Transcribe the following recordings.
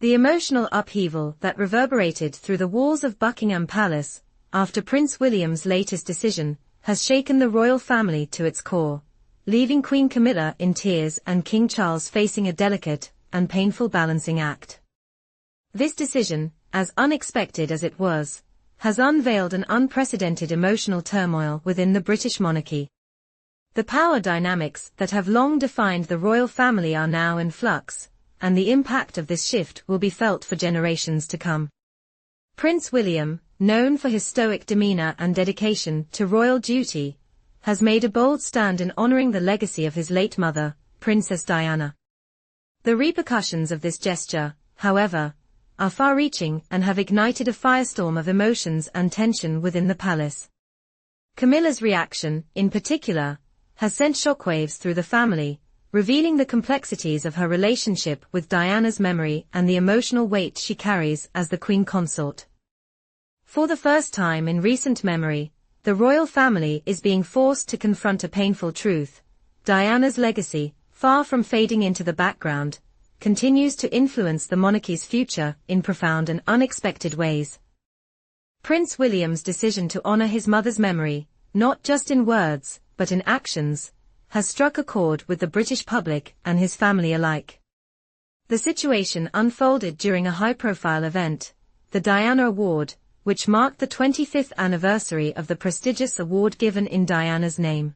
The emotional upheaval that reverberated through the walls of Buckingham Palace, after Prince William's latest decision, has shaken the royal family to its core, leaving Queen Camilla in tears and King Charles facing a delicate and painful balancing act. This decision, as unexpected as it was, has unveiled an unprecedented emotional turmoil within the British monarchy. The power dynamics that have long defined the royal family are now in flux, and the impact of this shift will be felt for generations to come. Prince William, known for his stoic demeanor and dedication to royal duty, has made a bold stand in honoring the legacy of his late mother, Princess Diana. The repercussions of this gesture, however, are far-reaching and have ignited a firestorm of emotions and tension within the palace. Camilla's reaction, in particular, has sent shockwaves through the family, revealing the complexities of her relationship with Diana's memory and the emotional weight she carries as the Queen Consort. For the first time in recent memory, the royal family is being forced to confront a painful truth. Diana's legacy, far from fading into the background, continues to influence the monarchy's future in profound and unexpected ways. Prince William's decision to honor his mother's memory, not just in words, but in actions, has struck a chord with the British public and his family alike. The situation unfolded during a high-profile event, the Diana Award, which marked the 25th anniversary of the prestigious award given in Diana's name.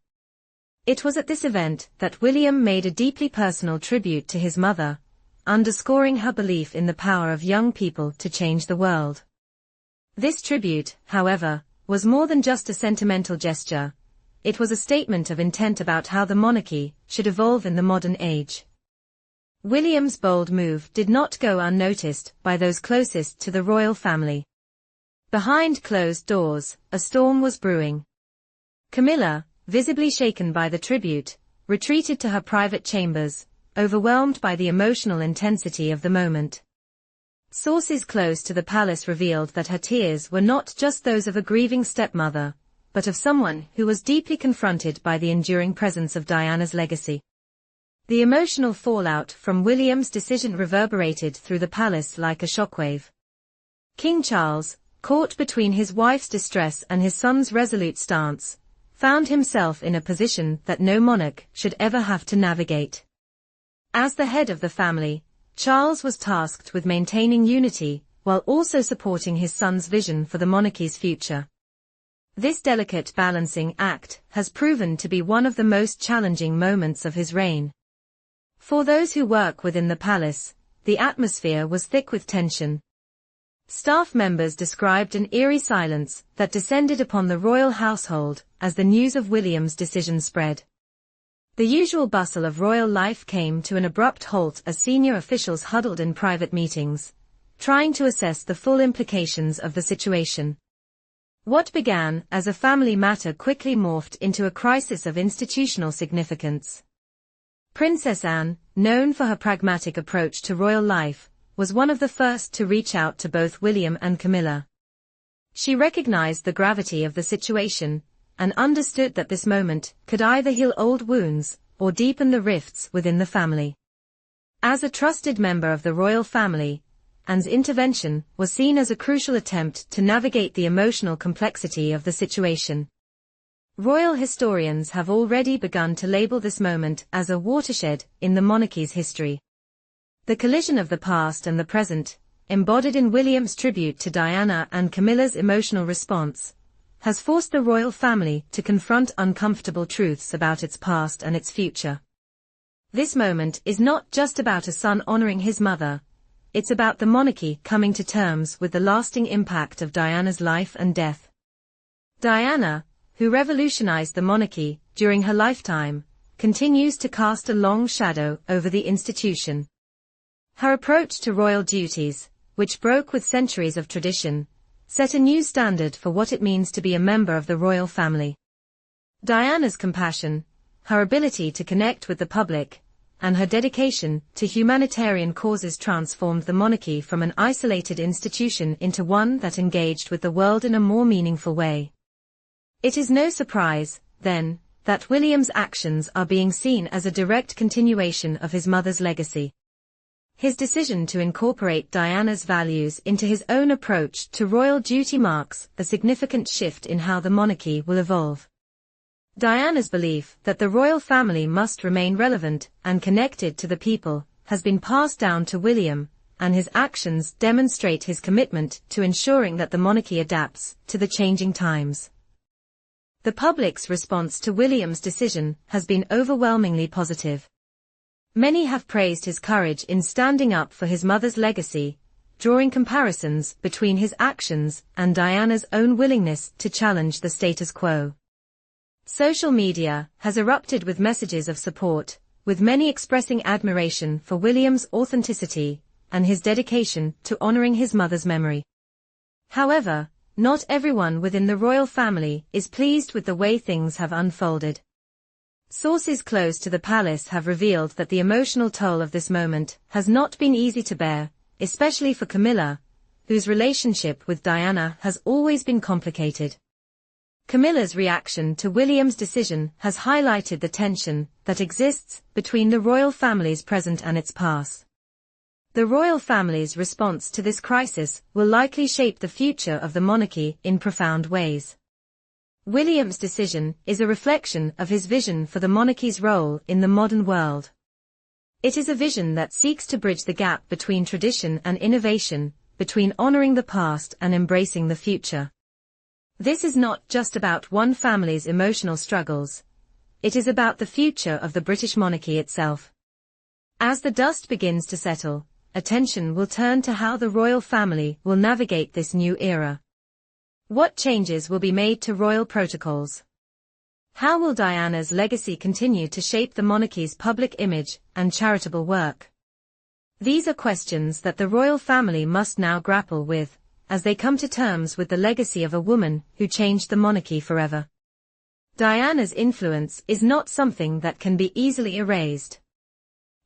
It was at this event that William made a deeply personal tribute to his mother, underscoring her belief in the power of young people to change the world. This tribute, however, was more than just a sentimental gesture. It was a statement of intent about how the monarchy should evolve in the modern age. William's bold move did not go unnoticed by those closest to the royal family. Behind closed doors, a storm was brewing. Camilla, visibly shaken by the tribute, retreated to her private chambers, overwhelmed by the emotional intensity of the moment. Sources close to the palace revealed that her tears were not just those of a grieving stepmother, but of someone who was deeply confronted by the enduring presence of Diana's legacy. The emotional fallout from William's decision reverberated through the palace like a shockwave. King Charles, caught between his wife's distress and his son's resolute stance, found himself in a position that no monarch should ever have to navigate. As the head of the family, Charles was tasked with maintaining unity, while also supporting his son's vision for the monarchy's future. This delicate balancing act has proven to be one of the most challenging moments of his reign. For those who work within the palace, the atmosphere was thick with tension. Staff members described an eerie silence that descended upon the royal household as the news of William's decision spread. The usual bustle of royal life came to an abrupt halt as senior officials huddled in private meetings, trying to assess the full implications of the situation. What began as a family matter quickly morphed into a crisis of institutional significance. Princess Anne, known for her pragmatic approach to royal life, was one of the first to reach out to both William and Camilla. She recognized the gravity of the situation, and understood that this moment could either heal old wounds or deepen the rifts within the family. As a trusted member of the royal family, Anne's intervention was seen as a crucial attempt to navigate the emotional complexity of the situation. Royal historians have already begun to label this moment as a watershed in the monarchy's history. The collision of the past and the present, embodied in William's tribute to Diana and Camilla's emotional response, has forced the royal family to confront uncomfortable truths about its past and its future. This moment is not just about a son honoring his mother, it's about the monarchy coming to terms with the lasting impact of Diana's life and death. Diana, who revolutionized the monarchy during her lifetime, continues to cast a long shadow over the institution. Her approach to royal duties, which broke with centuries of tradition, set a new standard for what it means to be a member of the royal family. Diana's compassion, her ability to connect with the public, and her dedication to humanitarian causes transformed the monarchy from an isolated institution into one that engaged with the world in a more meaningful way. It is no surprise, then, that William's actions are being seen as a direct continuation of his mother's legacy. His decision to incorporate Diana's values into his own approach to royal duty marks a significant shift in how the monarchy will evolve. Diana's belief that the royal family must remain relevant and connected to the people has been passed down to William, and his actions demonstrate his commitment to ensuring that the monarchy adapts to the changing times. The public's response to William's decision has been overwhelmingly positive. Many have praised his courage in standing up for his mother's legacy, drawing comparisons between his actions and Diana's own willingness to challenge the status quo. Social media has erupted with messages of support, with many expressing admiration for William's authenticity and his dedication to honoring his mother's memory. However, not everyone within the royal family is pleased with the way things have unfolded. Sources close to the palace have revealed that the emotional toll of this moment has not been easy to bear, especially for Camilla, whose relationship with Diana has always been complicated. Camilla's reaction to William's decision has highlighted the tension that exists between the royal family's present and its past. The royal family's response to this crisis will likely shape the future of the monarchy in profound ways. William's decision is a reflection of his vision for the monarchy's role in the modern world. It is a vision that seeks to bridge the gap between tradition and innovation, between honoring the past and embracing the future. This is not just about one family's emotional struggles. It is about the future of the British monarchy itself. As the dust begins to settle, attention will turn to how the royal family will navigate this new era. What changes will be made to royal protocols? How will Diana's legacy continue to shape the monarchy's public image and charitable work? These are questions that the royal family must now grapple with, as they come to terms with the legacy of a woman who changed the monarchy forever. Diana's influence is not something that can be easily erased.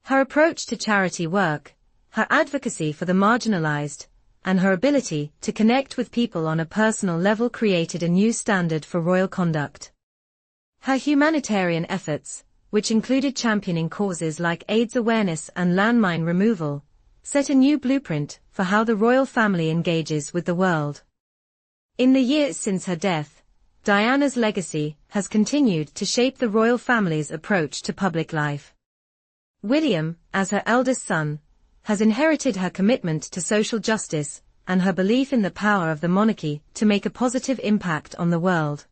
Her approach to charity work, her advocacy for the marginalized, and her ability to connect with people on a personal level created a new standard for royal conduct. Her humanitarian efforts, which included championing causes like AIDS awareness and landmine removal, set a new blueprint for how the royal family engages with the world. In the years since her death, Diana's legacy has continued to shape the royal family's approach to public life. William, as her eldest son, has inherited her commitment to social justice and her belief in the power of the monarchy to make a positive impact on the world.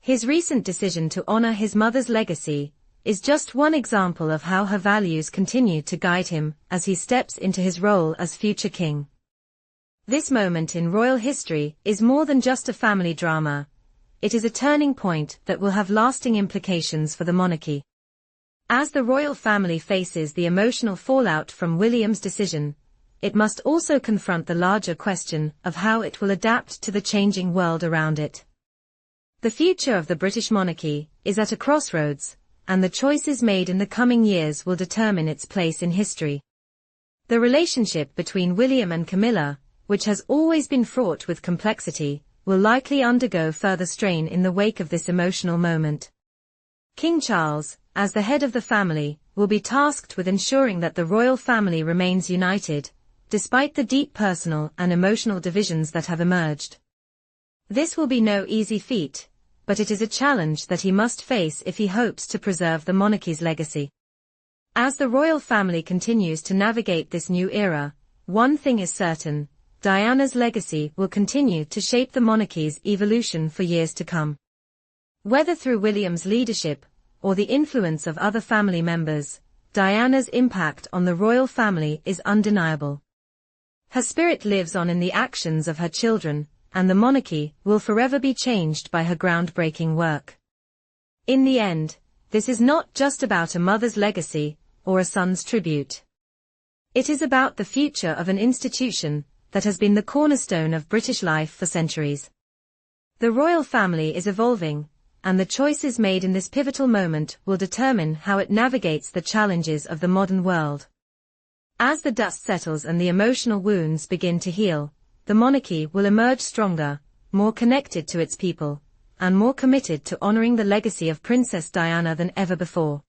His recent decision to honor his mother's legacy is just one example of how her values continue to guide him as he steps into his role as future king. This moment in royal history is more than just a family drama. It is a turning point that will have lasting implications for the monarchy. As the royal family faces the emotional fallout from William's decision, it must also confront the larger question of how it will adapt to the changing world around it. The future of the British monarchy is at a crossroads, and the choices made in the coming years will determine its place in history. The relationship between William and Camilla, which has always been fraught with complexity, will likely undergo further strain in the wake of this emotional moment. King Charles, as the head of the family, will be tasked with ensuring that the royal family remains united, despite the deep personal and emotional divisions that have emerged. This will be no easy feat, but it is a challenge that he must face if he hopes to preserve the monarchy's legacy. As the royal family continues to navigate this new era, one thing is certain: Diana's legacy will continue to shape the monarchy's evolution for years to come. Whether through William's leadership or the influence of other family members, Diana's impact on the royal family is undeniable. Her spirit lives on in the actions of her children, and the monarchy will forever be changed by her groundbreaking work. In the end, this is not just about a mother's legacy or a son's tribute. It is about the future of an institution that has been the cornerstone of British life for centuries. The royal family is evolving, and the choices made in this pivotal moment will determine how it navigates the challenges of the modern world. As the dust settles and the emotional wounds begin to heal, the monarchy will emerge stronger, more connected to its people, and more committed to honoring the legacy of Princess Diana than ever before.